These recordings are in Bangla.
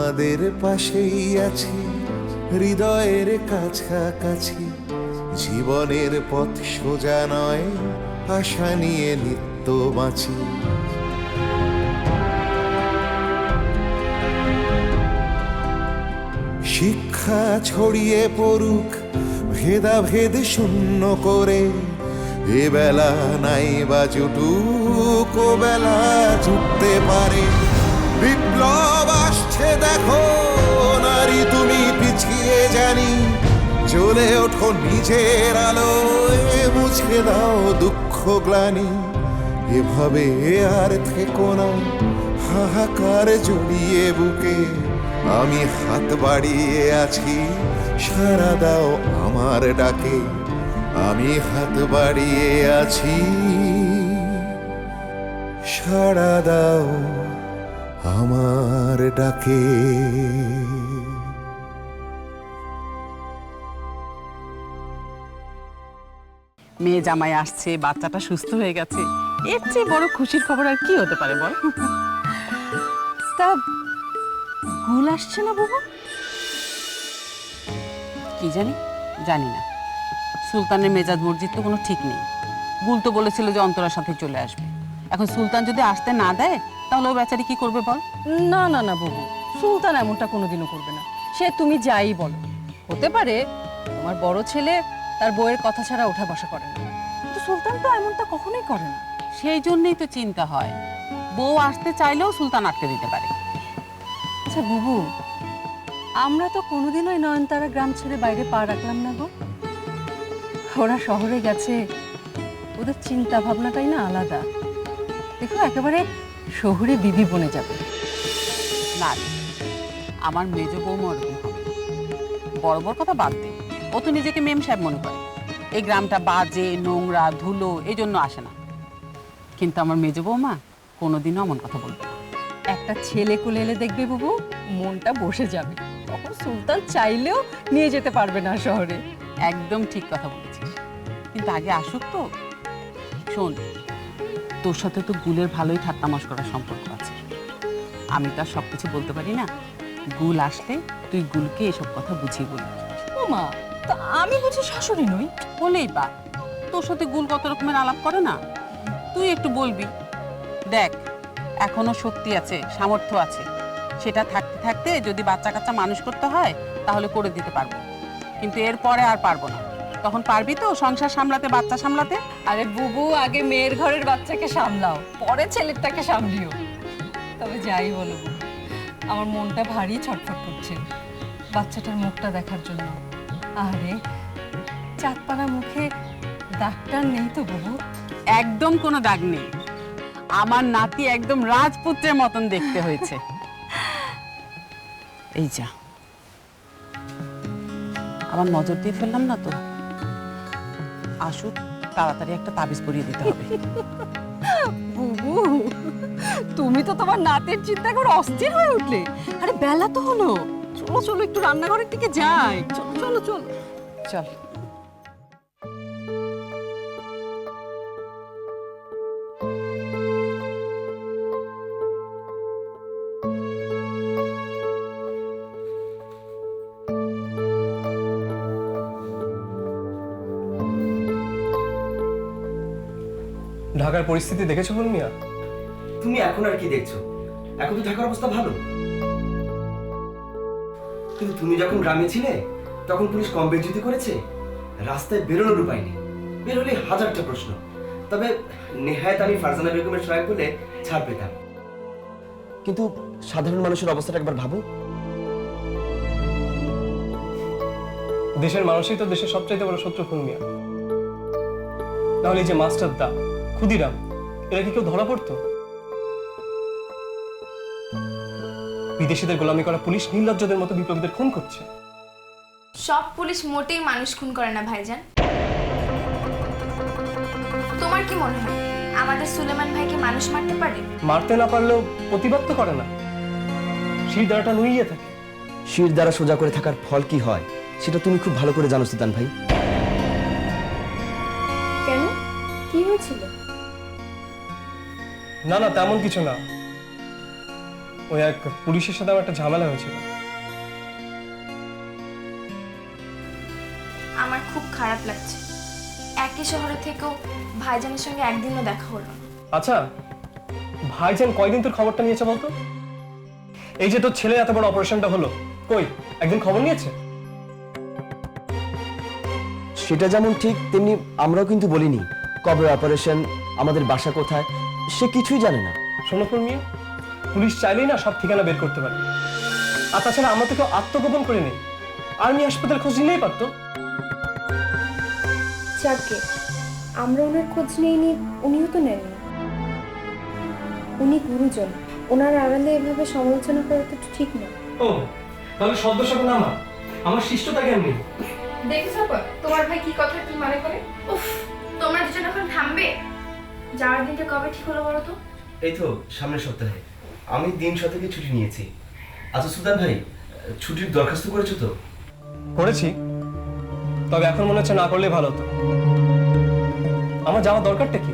আমাদের পাশেই আছি, হৃদয়ের কাছাকাছি। জীবনের পথ সোজা নয়, আশা নিয়ে নিত্য বাঁচি। শিক্ষা ছড়িয়ে পড়ুক ভেদাভেদ শূন্য করে, এ বেলা নাই বা জুটুক, ও বেলা জুটতে পারে। বিপ্লব আসছে দেখো নারী, তুমি পিছিয়ে জানি, জ্বলে ওঠো নিজের আলোয়, মুছে দাও দুঃখ গ্লানি। এভাবে আর থেকো না হাহাকার জড়িয়ে বুকে, আমি হাত বাড়িয়ে আছি, সাড়া দাও আমার ডাকে। আমি হাত বাড়িয়ে আছি, সাড়া দাও আমার ডাকে। মেয়ে জামাই আসছে, বাচ্চাটা সুস্থ হয়ে গেছে, এর চেয়ে বড় খুশির খবর আর কি হতে পারে বল? তা গুল আসছে না বাবা? কি জানি না। সুলতানের মেজাজ মসজিদ তো কোনো ঠিক নেই। গুল তো বলেছিল যে অন্তরার সাথে চলে আসবে। এখন সুলতান যদি আসতে না দেয় তাহলে ও বেচারি কি করবে বল? না না না বাবু, সুলতান এমনটা কোনোদিনও করবে না। সে তুমি যাই বলো, হতে পারে তোমার বড় ছেলে তার বউয়ের কথা ছাড়া ওঠা বসা করে না, কিন্তু সুলতান তো এমনটা কখনোই করে না। সেই জন্যই তো চিন্তা হয়, বউ আসতে চাইলেও সুলতান আটকে দিতে পারে। আচ্ছা বুবু, আমরা তো কোনোদিন ওই নয়নতারা গ্রাম ছেড়ে বাইরে পা রাখলাম না গো। ওরা শহরে গেছে, ওদের চিন্তা ভাবনাটাই না আলাদা। দেখো একেবারে শহুরে বিবি বনে যাবে। না, আমার মেজ বৌমা ওরকম হবে। বড় বড় কথা বাদ দে, ও তো নিজেকে মেম সাহেব মনে করে। এই গ্রামটা বাজে, নোংরা, ধুলো, এই জন্য আসে না। কিন্তু আমার মেজ বৌমা কোনোদিনও এমন কথা বলবে না। একটা ছেলে কোলে এলে দেখবে বাবু, মনটা বসে যাবে। তখন সুলতান চাইলেও নিয়ে যেতে পারবে না শহরে। একদম ঠিক কথা বলেছিস, কিন্তু আগে আসুক তো। শোন, তোর সাথে তো গুলের ভালোই ঠাট্টা মশকরার সম্পর্ক আছে। আমি তো আর সব কিছু বলতে পারি না। গুল আসলে তুই গুলকে এসব কথা বুঝিয়ে বলবি। ও মা, তা আমি বুঝি শাশুড়ি নই? বলেই বা, তোর সাথে গুল কত রকমের আলাপ করে না, তুই একটু বলবি। দেখ, এখনো শক্তি আছে, সামর্থ্য আছে। সেটা থাকতে থাকতে যদি বাচ্চা কাচ্চা মানুষ করতে হয় তাহলে করে দিতে পারবো, কিন্তু এরপরে আর পারবো না। তখন পারবি তো সংসার সামলাতে, বাচ্চা সামলাতে? আরে বুবু, আগে মেয়ের ঘরের বাচ্চাকে সামলাও, পরে ছেলেরটাকে সামলিও। তবে যাই বলো বুবু, আমার মনটা ভারী ছটফট করছে বাচ্চাটার মুখটা দেখার জন্য। আরে চাঁদপানা মুখে ডাক্তার নেই তো বুবু? একদম কোনো দাগ নেই। আমার নাতি একদম রাজপুত্রের মতন দেখতে হয়েছে। এই যা, আবার নজর দিয়ে ফেললাম না তো। আসুক, তাড়াতাড়ি একটা তাবিজ পরিয়ে দিতে হবে। বুবু, তুমি তো তোমার নাতের চিন্তা করে অস্থির হয়ে উঠলে। আরে বেলা তো হলো, চলো চলো একটু রান্নাঘরের দিকে যাই। চলো চলো চলো চল। ঢাকার পরিস্থিতি দেখেছো মিয়া? তুমি এখন আর কি দেখছো? এখন তো ঢাকার অবস্থা ভালো, কিন্তু তুমি যখন গ্রামে ছিলে তখন পুলিশ কম বেজ্জতি করেছে, রাস্তায় বেরোনোর উপায় নেই, বেরোলে হাজারটা প্রশ্ন। তবে নেহায়েত আমি ফারজানা বেগমের সহায়ক বলে ছাড় পেতাম। কিন্তু সাধারণ মানুষের অবস্থাটা একবার ভাবো। দেশের মানুষই তো দেশের সবচাইতে বড় শত্রু মিয়া। তাহলে এই যে মাস্টার দা, ক্ষুদিরাম, এরা কি কেউ ধরা পড়তো? বিদেশিদের গোলামি করা পুলিশ নির্লজ্জদের মতো বিপ্লবীদের খুন করছে। সব পুলিশ মোটেই মানুষ খুন করে না ভাইজান। তোমার কি মনে হয় আমাদের সুলেমান ভাইকে মানুষ মারতে পারে? মারতে না পারলেও প্রতিবাদ তো করে না, শির দ্বারাটা নুইয়ে থাকে। শির দ্বারা সোজা করে থাকার ফল কি হয় সেটা তুমি খুব ভালো করে জানো সুলতান ভাই। কেন, কি হয়েছিল? না না, তেমন কিছু না। ওই এক পুলিশের সাথে আমার একটা ঝামেলা হয়েছিল। আমার খুব খারাপ লাগছে, একই শহরে থেকেও ভাইজানের সঙ্গে একদিনও দেখা হলো না। আচ্ছা, ভাইজান কয়দিন তোর খবরটা নিয়েছে বলতো? এই যে তোর ছেলে এত বড় অপারেশনটা হলো, কই একদিন খবর নিয়েছে? সেটা যেমন ঠিক তেমনি আমরাও কিন্তু বলিনি কবে অপারেশন, আমাদের বাসা কোথায়, সে কিছুই জানে না। শোনো মিয়া, পুলিশ চাইলেই না সব ঠিকানা বের করতে পারে। আর তাছাড়া আমরা তো কেউ আত্মগোপন করে নেই, আর্মি হাসপাতাল খোঁজ নিলেই পারতো। যাকে আমরা ওনার খোঁজ নেইনি, উনিও তো নেননি। উনি গুরুজন, ওনার আড়ালে এভাবে সমালোচনা করা তো ঠিক না। ও তাহলে শব্দ সকল আমার শিষ্টতা জ্ঞান নেই। দেখেছো তোমার ভাই কি কথা কি মানে করে? উফ, তোমরা দুজন এখন থামবে? যাওয়ার দিনটা কবে ঠিক হলো বলো তো? এই তো সামনের সপ্তাহে। আমি দিন শতকে ছুটি নিয়েছি। আচ্ছা সুলতান ভাই, ছুটির দরখাস্ত করেছো তো? করেছি, তবে এখন মনে হচ্ছে না করলে ভালো হতো। আমার যাওয়ার দরকারটা কি?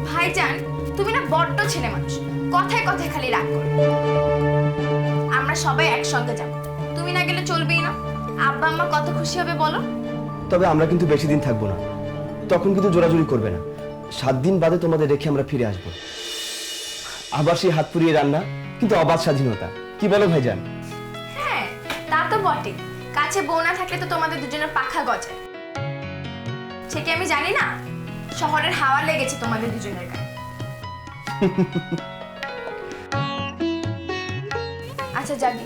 ভাইজান, তুমি না বড্ড ছেলে মানুষ, কথায় কথায় খালি রাগ করো। আমরা সবাই একসঙ্গে যাব, তুমি না গেলে চলবেই না। আব্বা আম্মা কত খুশি হবে বলো। তবে আমরা কিন্তু বেশি দিন থাকবো না, তখন কিন্তু জোরাজুরি করবে না। 7 দিন বাদে তোমাদের রেখে আমরা ফিরে আসবো। আবার সেই হাত পুড়িয়ে রান্না, কিন্তু অবাধ স্বাধীনতা। কি বলো ভাইজান? হ্যাঁ, তা তো বটে। কাছে বউ না থাকলে তো তোমাদের দুজনের পাখা গজায়। সে কি আমি জানি না? শহরের হাওয়া লেগেছে তোমাদের দুজনের গায়ে। আচ্ছা জাগি,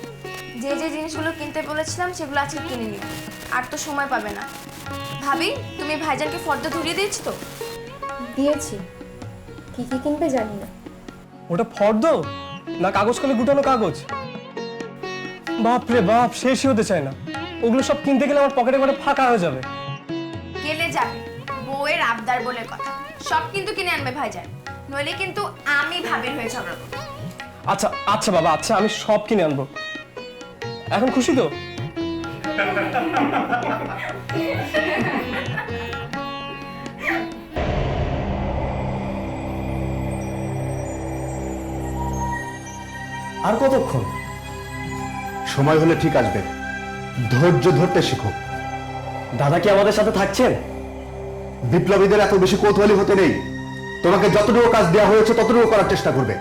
যে যে জিনিসগুলো কিনতে বলেছিলাম সেগুলো আজকে কিনে নিও, আর তো সময় পাবে না। ভাবি, তুমি ভাইজানকে ফর্দ ধরিয়ে দিয়েছো তো? দিয়েছি, কি কি কিনবে জানি না। ওটা ফর্দ না কাগজ কলে গুটানো কাগজ? বাপ রে বাপ, শেষই হতে চায় না। ওগুলো সব কিনতে গেলে আমার পকেটে করে ফাঁকা হয়ে যাবে। গেলে যাবে, বউয়ের আবদার বলে কথা। সব কিন্তু কিনে আনবে ভাইজান, নইলে কিন্তু আমি ভাবির হয়ে ঝগড়া করবো। আচ্ছা আচ্ছা বাবা, আচ্ছা আমি সব কিনে আনবো। এখন খুশি তো? আর কতক্ষণ? সময় হলে ঠিক আসবে, ধৈর্য ধরতে শিখো। দাদা কি আমাদের সাথে থাকছেন? বিপ্লবীদের এত বেশি কৌতূহলী হতে নেই। তোমাকে যতটুকু কাজ দেওয়া হয়েছে ততটুকু করার চেষ্টা করবে।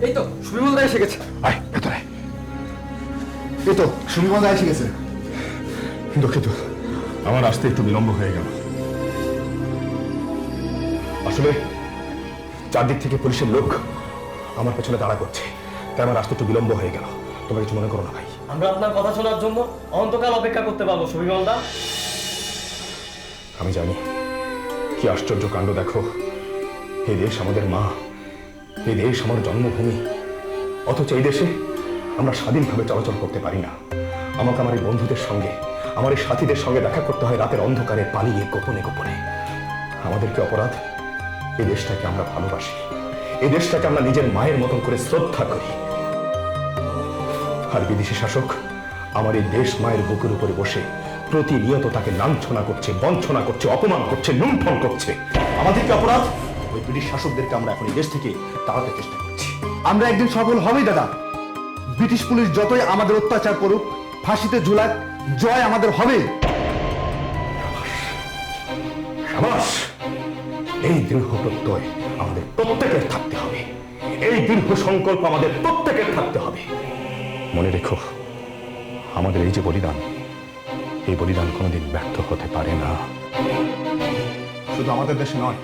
এই তো সুবিমলদা এসে গেছে। আয় ভেতরে। এই তো সুবিমলদা এসে গেছে। দুঃখিত, আমার আসতে একটু বিলম্ব হয়ে গেল। আসলে চারদিক থেকে পুলিশের লোক আমার পেছনে দাঁড়া করছে, তাই আমার আসতে একটু বিলম্ব হয়ে গেল। তোমরা কিছু মনে করো না ভাই। আমরা আপনার কথা শোনার জন্য অন্তকাল অপেক্ষা করতে পারবো সুবিমলদা। আমি জানি কি আশ্চর্য কাণ্ড। দেখো, এই দেশ আমাদের মা, এই দেশ আমার জন্মভূমি, অথচ এই দেশে আমরা স্বাধীনভাবে চলাচল করতে পারি না। আমাকে আমার এই বন্ধুদের সঙ্গে, আমার এই সাথীদের সঙ্গে দেখা করতে হয় রাতের অন্ধকারে, পালিয়ে, গোপনে গোপনে। আমাদের কি অপরাধ? এই দেশটাকে আমরা ভালোবাসি, এই দেশটাকে আমরা নিজের মায়ের মতন করে শ্রদ্ধা করি। আর বিদেশি শাসক আমার এই দেশ মায়ের বুকের উপরে বসে প্রতিনিয়ত তাকে লাঞ্ছনা করছে, বঞ্চনা করছে, অপমান করছে, লুণ্ঠন করছে। আমাদের কি অপরাধ? ওই ব্রিটিশ শাসকদেরকে আমরা এখন এই দেশ থেকে তাড়াতে চেষ্টা করছি। আমরা একদিন সফল হবেই দাদা। ব্রিটিশ পুলিশ যতই আমাদের অত্যাচার করুক, ফাঁসিতে ঝুলাক, জয় আমাদের হবে। সাবাস! এই দৃঢ় প্রত্যয় আমাদের প্রত্যেকের থাকতে হবে, এই দৃঢ় সংকল্প আমাদের প্রত্যেকের থাকতে হবে। মনে রেখো, আমাদের এই যে বলিদান, এই বলিদান কোনোদিন ব্যর্থ হতে পারে না। শুধু আমাদের দেশে নয়,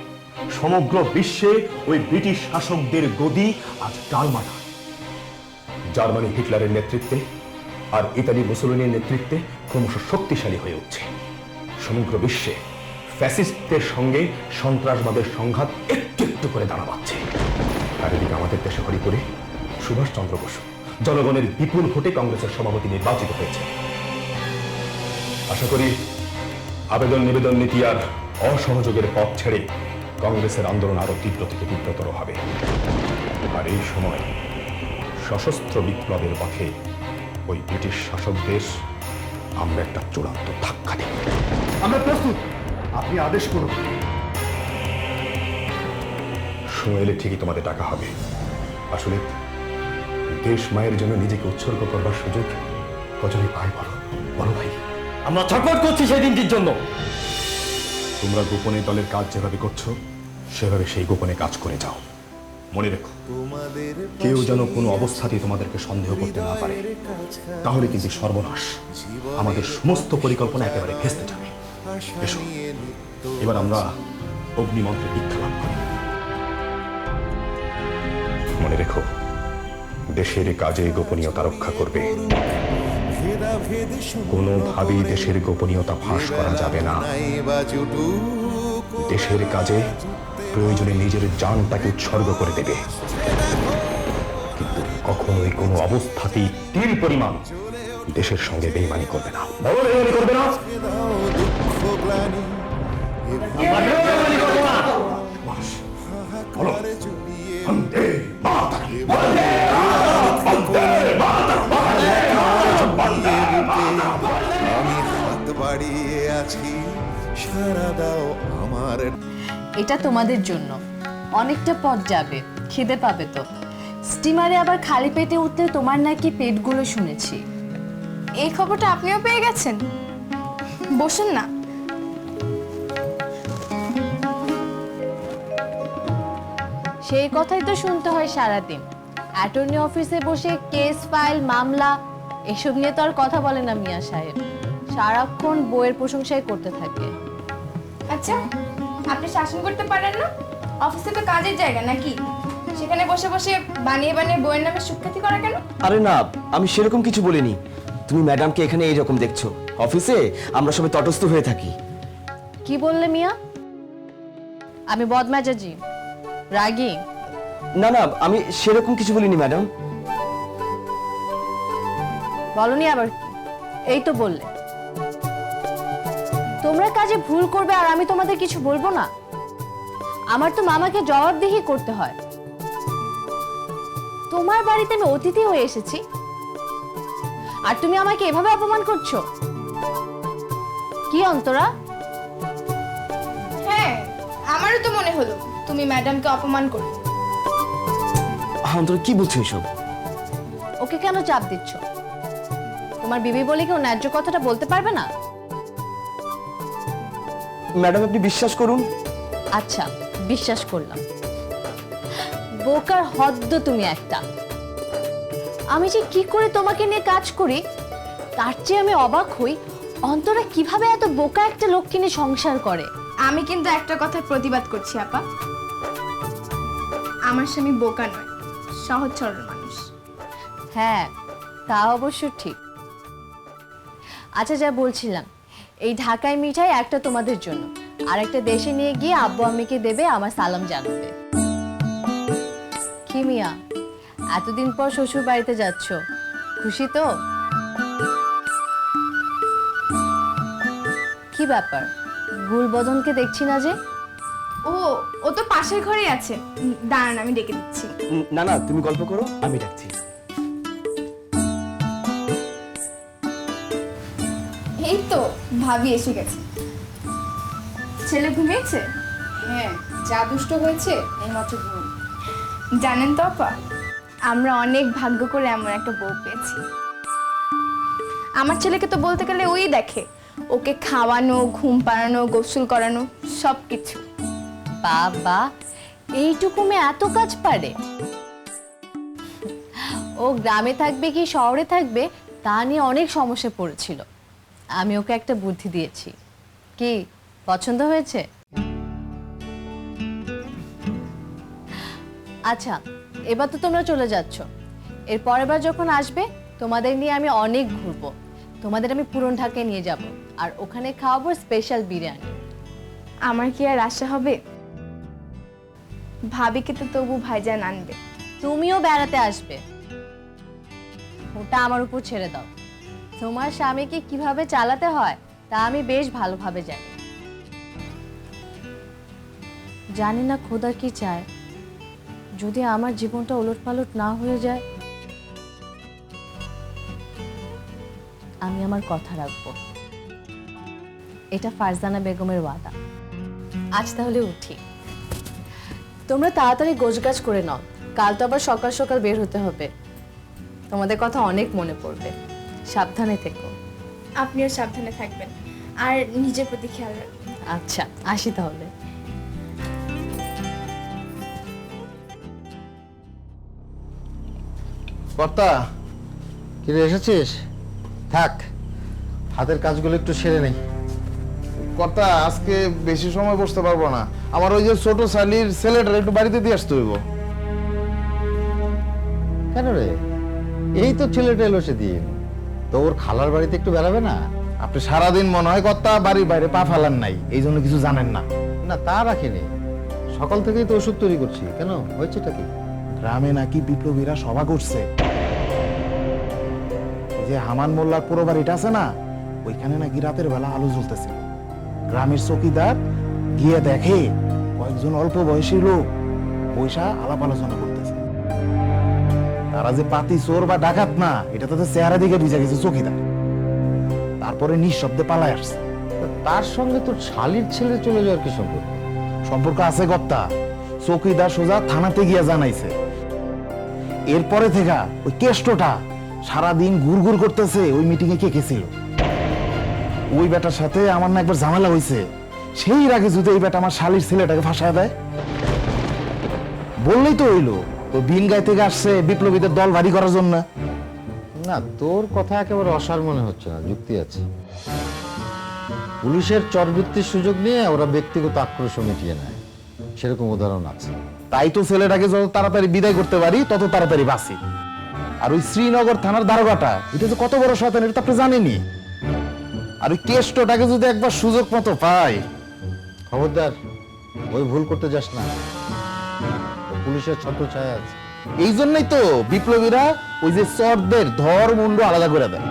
সমগ্র বিশ্বে ওই ব্রিটিশ শাসকদের গদি আজ ডালমাটা। জার্মানি হিটলারের নেতৃত্বে আর ইতালি মুসোলিনির নেতৃত্বে ক্রমশ শক্তিশালী হয়ে উঠছে। সমগ্র বিশ্বে ফ্যাসিস্টদের সঙ্গে সন্ত্রাসবাদের সংঘাত একটু একটু করে দাঁড়া পাচ্ছে। আর এদিকে আমাদের দেশে হরিপুরে সুভাষচন্দ্র বসু জনগণের বিপুল ভোটে কংগ্রেসের সভাপতি নির্বাচিত হয়েছে। আশা করি আবেদন নিবেদন নীতি আর অসহযোগের পথ ছেড়ে কংগ্রেসের আন্দোলন আরো তীব্র থেকে তীব্রতর হবে। আর এই সময় সশস্ত্র বিপ্লবের পথে ওই ব্রিটিশ শাসকদের আমরা একটা চূড়ান্ত ধাক্কা দেব। আমরা প্রস্তুত, আপনি আদেশ করুন। সময় এলে ঠিকই তোমাদের টাকা হবে। আসলে দেশ মায়ের জন্য নিজেকে উৎসর্গ করবার সুযোগ কজনই পায় বলো, বলো ভাই। আমরা ছটফট করছি সেই দিনটির জন্য। তোমরা গোপনে দলের কাজ যেভাবে করছো সেভাবে সেই গোপনে কাজ করে যাও। মনে রেখো, কেউ যেন কোনো অবস্থাতেই তোমাদেরকে সন্দেহ করতে না পারে, তাহলে কিন্তু সর্বনাশ, আমাদের সমস্ত পরিকল্পনা একেবারে ভেস্তে যাবে। এসো, এবার আমরা অগ্নিমন্ত্রে দীক্ষা লাভ করি। মনে রেখো, দেশের কাজে গোপনীয়তা রক্ষা করবে। কোনোভাবেই দেশের গোপনীয়তা ফাঁস করা যাবে না। দেশের কাজে প্রয়োজনে নিজের জানটাকে উৎসর্গ করে দেবে, কিন্তু কখনোই কোনো অবস্থাতেই তিল পরিমাণ দেশের সঙ্গে বেইমানি করবে না। বলো, বেইমানি করবে না? বলো, বন্দে মাতরম, বন্দে মাতরম, বন্দে মাতরম। আমি হাত বাড়িয়ে আছি, সারা দাও আমার। এটা তোমাদের জন্য। অনেকটা পথ যাবে, খিদে পাবে তো। স্টিমারে আবার খালি পেটে উঠলে তোমার নাকি পেটগুলো শুনেছি। এই খবরটা আপনিও পেয়ে গেছেন? বসুন না। সেই কথাই তো শুনতে হয় সারাদিন। অ্যাটর্নি অফিসে বসে কেস ফাইল মামলা এসব নিয়ে তো আর কথা বলে না মিয়া সাহেব, সারাক্ষণ বইয়ের প্রশংসাই করতে থাকে। আচ্ছা, আপনি শাসন করতে পারেন না? অফিসে তো কাজের জায়গা নাকি? সেখানে বসে বসে বানিয়ে বানিয়ে বইয়ের নামে সুখ্যাতি করা কেন? আরে না, আমি সেরকম কিছু বলিনি। তুমি ম্যাডামকে এখানে এইরকম দেখছো, অফিসে আমরা সবাই তটস্থ হয়ে থাকি। কি বললে মিয়া? আমি বদমেজাজি, রাগী? না না, আমি সেরকম কিছু বলিনি ম্যাডাম। বলনি আবার কি? এই তো বললে। তোমরা কাজে ভুল করবে আর আমি তোমাদের কিছু বলবো না? আমার তো মামাকে জবাবদিহি করতে হয়। তোমার বাড়িতে আমি অতিথি হয়ে এসেছি আর তুমি আমাকে এভাবে অপমান করছো? কি অন্তরা? হ্যাঁ, আমারও তো মনে হলো তুমি ম্যাডামকে অপমান করো। অন্তরা, কি বলছো এসব? ওকে কেন চাপ দিচ্ছ? তোমার বিবি বলে কেউ ন্যায্য কথাটা বলতে পারবে না? ম্যাডাম, আপনি বিশ্বাস করুন। আচ্ছা, বিশ্বাস করলাম। বোকার হদ্দ তুমি একটা। আমি যে কি করে তোমাকে নিয়ে কাজ করি তার চেয়ে আমি অবাক হই অন্তরা কিভাবে এত বোকা একটা লোককে নিয়ে সংসার করে। আমি কিন্তু একটা কথার প্রতিবাদ করছি আপা। আমার স্বামী বোকা নয়, সহজ সরল মানুষ। হ্যাঁ, তা অবশ্য ঠিক। আচ্ছা, যা বলছিলাম, এই ঢাকায় মিঠাই একটা তোমাদের জন্য, আর একটা দেশে নিয়ে গিয়ে আব্বু আম্মিকে দেবে, আমার সালাম জানাবে। কি মিয়া, এতদিন পর শ্বশুর বাড়িতে যাচ্ছ, খুশি তো? কি ব্যাপার, গুলবদনকে দেখছি না যে? ও তো পাশের ঘরেই আছে। দাঁড়ান, আমি ডেকে দিচ্ছি। না না, তুমি গল্প করো, আমি ডাকছি। এই তো ভাবি এসে গেছে। ছেলে ঘুমিয়েছে? হ্যাঁ, যা দুষ্ট হয়েছে এইমাত্র ঘুম। জানেন তো আপা, আমরা অনেক ভাগ্য করে এমন একটা বউ পেয়েছি। আমার ছেলেকে তো বলতে গেলে ওই দেখে, ওকে খাওয়ানো, ঘুম পাড়ানো, গোসল করানো, সব কিছু। বাবা, এইটুকু মেয়ে এত কাজ পারে? ও গ্রামে থাকবে কি শহরে থাকবে তা নিয়ে অনেক সমস্যা পড়েছিল। আমি ওকে একটা বুদ্ধি দিয়েছি। কি পছন্দ হয়েছে? আচ্ছা, এবার তো তোমরা চলে যাচ্ছ। এর পরের বার যখন আসবে তোমাদের নিয়ে আমি অনেক ঘুরবো। তোমাদের আমি পুরন ঢাকায় নিয়ে যাব আর ওখানে খাওয়াবো স্পেশাল বিরিয়ানি। আমার কি আর আশা হবে? ভাবিকে তো তবু ভাইজান আনবে। তুমিও বেড়াতে আসবে, ওটা আমার উপর ছেড়ে দাও। তোমার স্বামীকে কিভাবে চালাতে হয় তা আমি বেশ ভালোভাবে জানি। জানি না খোদা কি চায়, যদি আমার জীবনটা ওলটপালট না হয়ে যায়। আমি আমার কথা রাখবো। এটা ফারজানা বেগমের ওয়াদা। আজ তাহলে উঠি। তোমরা তাড়াতাড়ি গোছগাছ করে নাও, কাল তো আবার সকাল সকাল বের হতে হবে। তোমাদের কথা অনেক মনে পড়বে, সাবধানে থেকো। আপনিও সাবধানে থাকবেন আর নিজের প্রতি খেয়াল রাখবেন। আচ্ছা, আসি তাহলে। কর্তা কিরে এসেছিস? থাক, হাতের কাজগুলো একটু সেরে নেই। কর্তা আজকে বেশি সময় বসতে পারবো না, আমার ওই যে ছোট শালির ছেলেটা একটু বাড়িতে দিয়ে আসতে হইব। কেন রে? এই তো ছেলেটা এলো সেদিন, তো ওর খালার বাড়িতে একটু বেড়াবে না? আপনি সারাদিন মনে হয় কর্তা বাড়ির বাইরে পা ফেলান নাই, এই জন্য কিছু জানেন না। না তা রাখিনি, সকাল থেকেই তো ওষুধ তৈরি করছি। কেন, হয়েছেটা কি? গ্রামে নাকি বিপ্লবীরা সভা করছে। এই যে হামান মোল্লার পুরো বাড়িটা আছে না, ওইখানে নাকি রাতের বেলা আলো জ্বলতেছে। গ্রামের চৌকিদার গিয়ে দেখে কয়েকজন অল্প বয়সী লোক বৈশা আলাপ আলোচনা করতেছে। তারা যে পাতি চোর বা ডাকাত না, এটা তাদের চেহারা দিকে বুঝে গেছে চৌকিদার। তারপরে নিঃশব্দে পালায় আসছে। তো তার সঙ্গে তোর শালির ছেলে চলে যাওয়ার কি সম্পর্ক? সম্পর্ক আছে কর্তা, চৌকিদার সোজা থানাতে গিয়ে জানাইছে। এরপরে থেকে ওই কেষ্টটা সারাদিন ঘুরঘুর করতেছে ওই মিটিং এ কে কে ছিল। ওই বেটার সাথে আমার না একবার ঝামেলা হয়েছে, সেই আগে যদি এই বেটা আমার শালির ছেলেটাকে ফাঁসায় দেয়। বললেই তো হইলো, তো বিনগাই থেকে আসছে বিপ্লবীদের দল ভারী করার জন্য। না, তোর কথা একেবারে অসার মনে হচ্ছে না, যুক্তি আছে। পুলিশের চরবৃত্তির সুযোগ নিয়ে ওরা ব্যক্তিগত আক্রোশ মিটিয়ে নেয়, সেরকম উদাহরণ আছে। তাই তো ছেলেটাকে যত তাড়াতাড়ি বিদায় করতে পারি তত তাড়াতাড়ি বাঁচি। আর ওই শ্রীনগর থানার দারোগাটা, এটা যে কত বড় শয়তান এটা তো আপনি জানেনই। আর ওই কেষ্টটাকে যদি একবার সুযোগ মতো পাই। খবরদার ওই ভুল করতে যাস না, ও পুলিশের ছত্র ছায়া আছে। এই জন্যই তো বিপ্লবীরা ওই যে চরদের ধর মুন্ড আলাদা করে দেয়।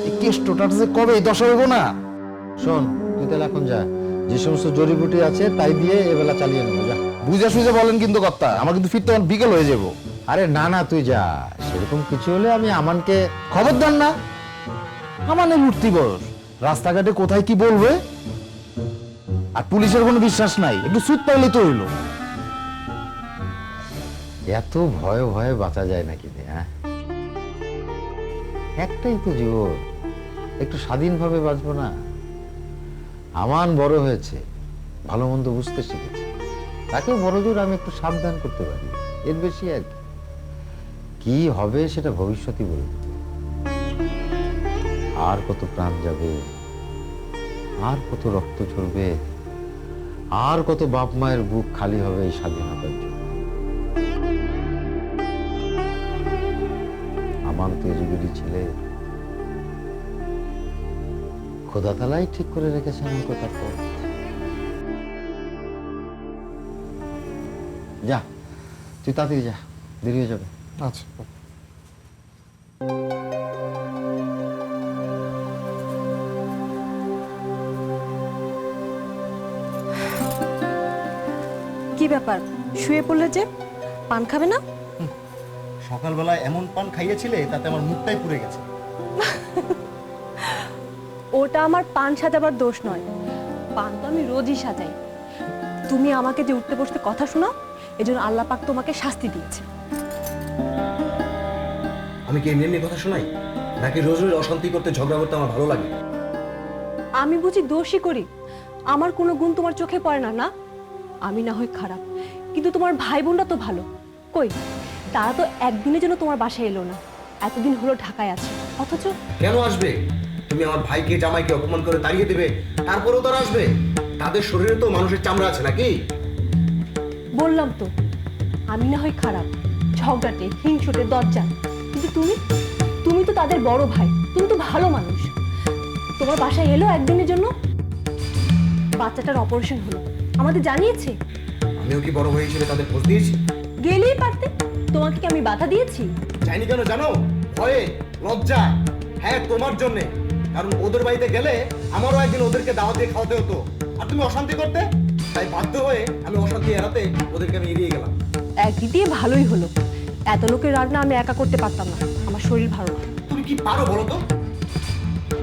এই কেষ্টটার যে কবে এই দশা হইব না। শোন, তুই তাহলে এখন যা, যে সমস্ত জড়িবুটি আছে তাই দিয়ে এবেলা চালিয়ে নেবো, যা। বুঝা সুঝে বলেন কিন্তু কর্তা, আমার কিন্তু ফিরতে তখন বিকেল হয়ে যাব। আরে না না, তুই যা, সেরকম কিছু হলে আমি আমানকে খবরদার না, আমানে লুটতি বস। রাস্তাঘাটে কোথায় কি বলবে, আর পুলিশের কোনো বিশ্বাস নাই, একটু সুদ পাইলে তো হইলো। এত ভয়ে ভয়ে বাঁচা যায় নাকি রে? হ্যাঁ, একটাই তো জীবন, একটু স্বাধীনভাবে বাঁচবো না? আমান বড় হয়েছে, ভালো মন্দ বুঝতে শিখেছে, তাকে বড়জোর আমি একটু সাবধান করতে পারি, এর বেশি আর কি। কি হবে সেটা ভবিষ্যতই বলবে। আর কত প্রাণ যাবে, আর কত রক্ত ঝরবে, আর কত বাপ মায়ের বুক খালি হবে এই স্বাধীনতার জন্য। আমান তো এই যুগেরই ছেলে, খোদা তালাই ঠিক করে রেখেছে আমাকে তার পর। যা, তুই তাড়াতাড়ি যা, দেরি হয়ে যাবে। আচ্ছা, কি ব্যাপার, শুয়ে পড়লে যে? পান খাবে না? সকালবেলা এমন পান খাইয়েছিলে তাতে আমার মুখটাই পুড়ে গেছে। ওটা আমার পান সাজাবার দোষ নয়, পান তো আমি রোজই সাজাই। তুমি আমাকে যে উঠতে বসতে কথা শোনাও, এজন্য আল্লাহ পাক তোমাকে শাস্তি দিয়েছে। আমি কি এমনি এমনি কথা শোনাই, নাকি রোজ রোজ অশান্তি করতে ঝগড়া করতে আমার ভালো লাগে? আমি বুঝি দোষই করি? আমার কোনো গুণ তোমার চোখে পড়ে না? না, আমি না হয় খারাপ, কিন্তু তোমার ভাই বোনরা তো ভালো। কই, তারা তো একদিনের জন্য তোমার বাসায় এলো না, এতদিন হলো ঢাকায় আছে, অথচ কেন আসবে? তুমি আমার ভাইকে জামাইকে অপমান করে তাড়িয়ে দেবে, তারপরেও তারা আসবে? তাদের শরীরে তো মানুষের চামড়া আছে নাকি? বললাম তো, আমি না হয় খারাপ, ঝগড়াটে, হিংসুটে, দরজা, কিন্তু তুমি তো তাদের বড় ভাই, তুমি তো ভালো মানুষ। তোমার বাসায় এলো একদিনের জন্য, বাচ্চাটার অপারেশন হলো, আমাদের জানিয়েছে। আমিও কি বড় ভাই হিসেবে তাদের খোঁজ দিয়েছি? গেলেই পারতে, তোমাকে কি আমি বাধা দিয়েছি? জানি কেন জানো? ভয়ে, লজ্জা। হ্যাঁ, তোমার জন্য। কারণ ওদের বাড়িতে গেলে আমারও একদিন ওদেরকে দাওয়াত দিয়ে খাওয়াতে হতো, আর তুমি অশান্তি করতে। তাই বাধ্য হয়ে আমি অশান্তি এড়াতে ওদেরকে আমি এড়িয়ে গেলাম। একদিক দিয়ে ভালোই হলো, এত লোকের রান্না আমি একা করতে পারতাম না, আমার শরীর ভালো না। তুমি কি পারো বলো তো?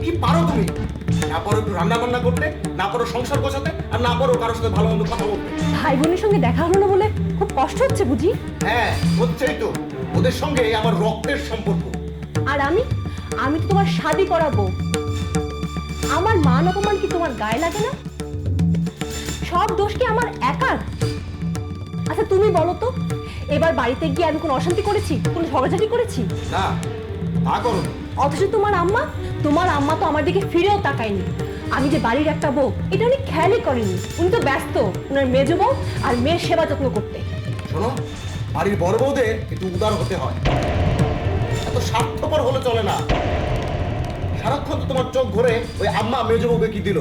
কি পারো তুমি? না পারো একটু রান্না বান্না করতে, না পারো সংসার গোছাতে, আর না পারো কারোর সাথে ভালো মন্দ কথা বলতে। ভাই বোনের সঙ্গে দেখা হলো না বলে খুব কষ্ট হচ্ছে বুঝি। হ্যাঁ হচ্ছেই তো, ওদের সঙ্গে আমার রক্তের সম্পর্ক। আর আমি আমি তো তোমার শাদি করাবো। আমার মান অপমান কি তোমার গায়ে লাগে না? সব দোষ কি আমার একার? আচ্ছা তুমি বলো তো, এবার বাড়িতে গিয়ে আমি কোনো অশান্তি করেছি, কোনো ঝগড়াঝাটি করেছি? না, তা করো না। অথচ তোমার আম্মা তো আমার দিকে ফিরেও তাকায়নি। আমি যে বাড়ির একটা বউ এটা উনি খেয়ালই করেনি। উনি তো ব্যস্ত উনার মেজো বউ আর মেয়ের সেবা যত্ন করতে। শোনো, বাড়ির বড় বউদের একটু উদার হতে হয়, এত স্বার্থপর হলে চলে না। সারাক্ষণ তো তোমার চোখ ঘুরে ওই আম্মা মেজো বউকে কি দিল।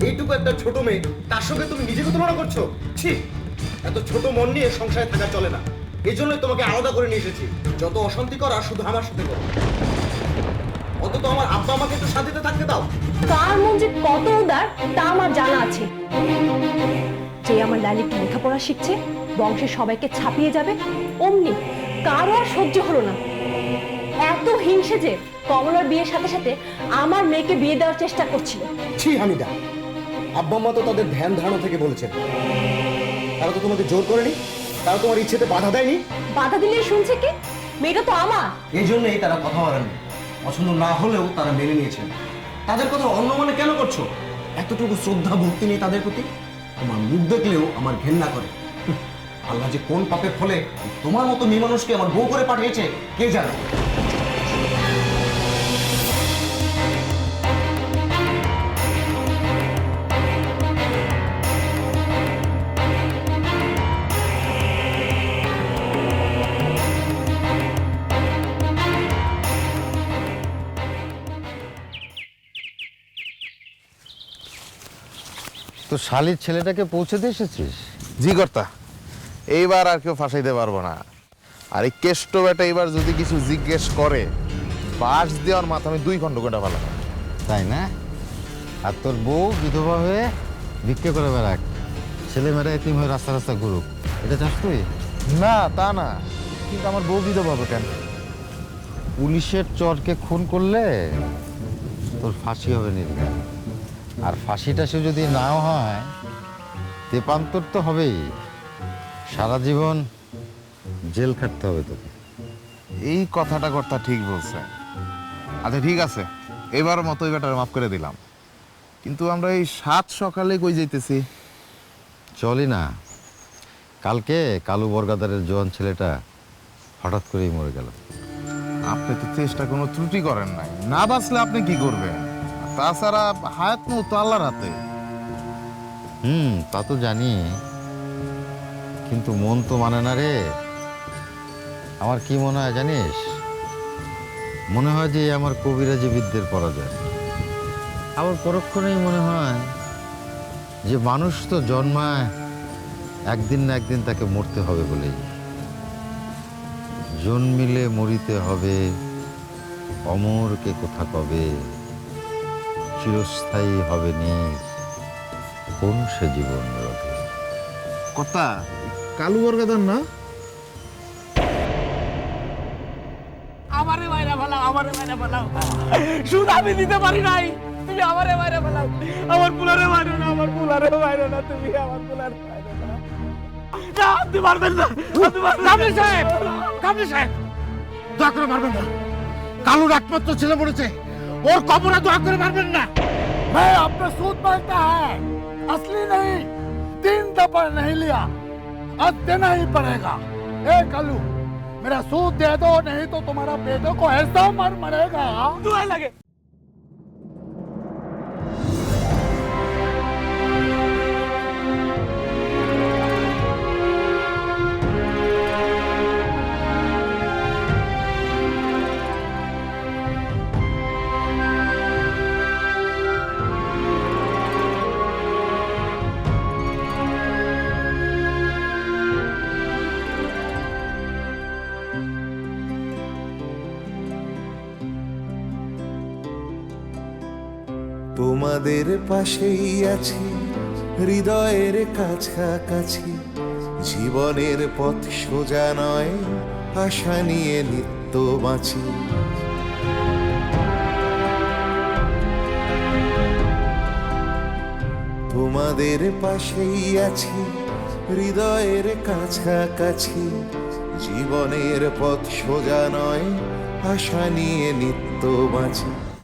এইটুকু একটা ছোট মেয়ে, তার সঙ্গে তুমি নিজেকে তুলনা করছো? ছি, এত ছোট মন নিয়ে সংসারে থাকা চলে না। এই জন্যই তোমাকে আলাদা করে নিয়ে এসেছি। যত অশান্তি করা শুধু আমার সাথে করো, অন্তত আমার আব্বা আমাকে একটু শান্তিতে থাকতে দাও। কার মন যে কত উদার তা আমার জানা আছে। যে আমার লালিকে লেখাপড়া শিখছে, বংশের সবাইকে ছাপিয়ে যাবে, অমনি কারো আর সহ্য হলো না। এত হিংসে যে কমলার বিয়ের সাথে সাথে আমার মেয়েকে বিয়ে দেওয়ার চেষ্টা করছিল। ছি হামিদা, আব্বা আম্মা তো তাদের ধ্যান ধারণা থেকে বলেছেন। তারা তো তোমাকে জোর করেনি, তারা তোমার ইচ্ছেতে বাধা দেয়নি। বাধা দিলে শুনছে কি? মেয়েটা তো আমার। এই জন্যই তারা কথা বলেন, পছন্দ না হলেও তারা মেনে নিয়েছেন। তাদের কথা অন্য মনে কেন করছো? এতটুকু শ্রদ্ধা ভক্তি নেই তাদের প্রতি? তোমার মুখ দেখলেও আমার ঘেন্না করে। আল্লাহ যে কোন পাপের ফলে তোমার মতো মেয়ে মানুষকে আমার বউ করে পাঠিয়েছে কে জানে। তো শালির ছেলেটাকে পৌঁছে দিয়ে এসেছিস? জি কর্তা, এইবার আর কেউ ফাঁসাইতে পারবো না। আর এই কেষ্ট বেটা এবার যদি কিছু জিজ্ঞেস করে, বাস দেওয়ার মাথা আমি 2 খণ্ড করে ফেলাম। তাই না? আর তোর বউ বিধবা হয়ে ভিক্ষে করে বেড়াক, ছেলেমেয়েরা এতিম হয়ে রাস্তা রাস্তা ঘুরুক, এটা চাস তুই? না তা না, কিন্তু আমার বউ বিধবা হবে কেন? পুলিশের চরকে খুন করলে তোর ফাঁসি হবে নির্ঘাত। আর ফাঁসিটা সে যদি নাও হয়, তেপান্তর তো হবেই, সারা জীবন জেল খাটতে হবে তোকে। এই কথাটা কর্তা ঠিক বলছে। আচ্ছা ঠিক আছে, এবার মতো এই বেটার মাফ করে দিলাম, কিন্তু আমরা এই 7 সকালে কই যাইতেছি? চলি না? কালকে কালু বরগাদারের জোয়ান ছেলেটা হঠাৎ করেই মরে গেল। আপনি তো চেষ্টা কোনো ত্রুটি করেন নাই, না বাঁচলে আপনি কি করবেন? তাছাড়া হায়াত তো আল্লাহর হাতে। তা তো জানি, কিন্তু মন তো মানে না রে। আমার কি মনে হয় জানিস? মনে হয় যে আমার কবিরাজি বিদ্যের পরাজয়। আবার পরক্ষণেই মনে হয় যে মানুষ তো জন্মায় একদিন না একদিন তাকে মরতে হবে বলেই। জন্মিলে মরিতে হবে, অমরকে কোথা কবে, চিরস্থায়ী হবে নিজ, কোন সে জীবন রবে। কর্তা, কালু বরগাদার না? আমারে মাইরা ফেলাও, আমারে মাইরা ফেলাও। সুদ আমি দিতে পারি নাই, তুমি আমারে মাইরা ফেলাও। আমার পুলারে মারো না, আমার পুলারে মারো না, তুমি আমার পুলারে মারো না। না, আপনি মারবেন না, আপনি মারবেন না। কামলি সাহেব, দয়া করে মারবেন না। কালুর একমাত্র ছেলে মরেছে, ওর কবরে দয়া করে মারবেন না। मैं अपना सूद मांगता है, असली नहीं। 3 दफा नहीं लिया, अब देना ही पड़ेगा। ए कल्लू, मेरा सूद दे दो, नहीं तो तुम्हारा बेटे को ऐसा मर मरेगा। दुआ लगे। তোমাদের পাশেই আছি, হৃদয়ের কাছাকাছি। জীবনের পথ সোজা নয়, আশা নিয়ে নিত্য বাঁচি। তোমাদের পাশেই আছি হৃদয়ের কাছাকাছি জীবনের পথ সোজা নয় আশা নিয়ে নিত্য বাঁচি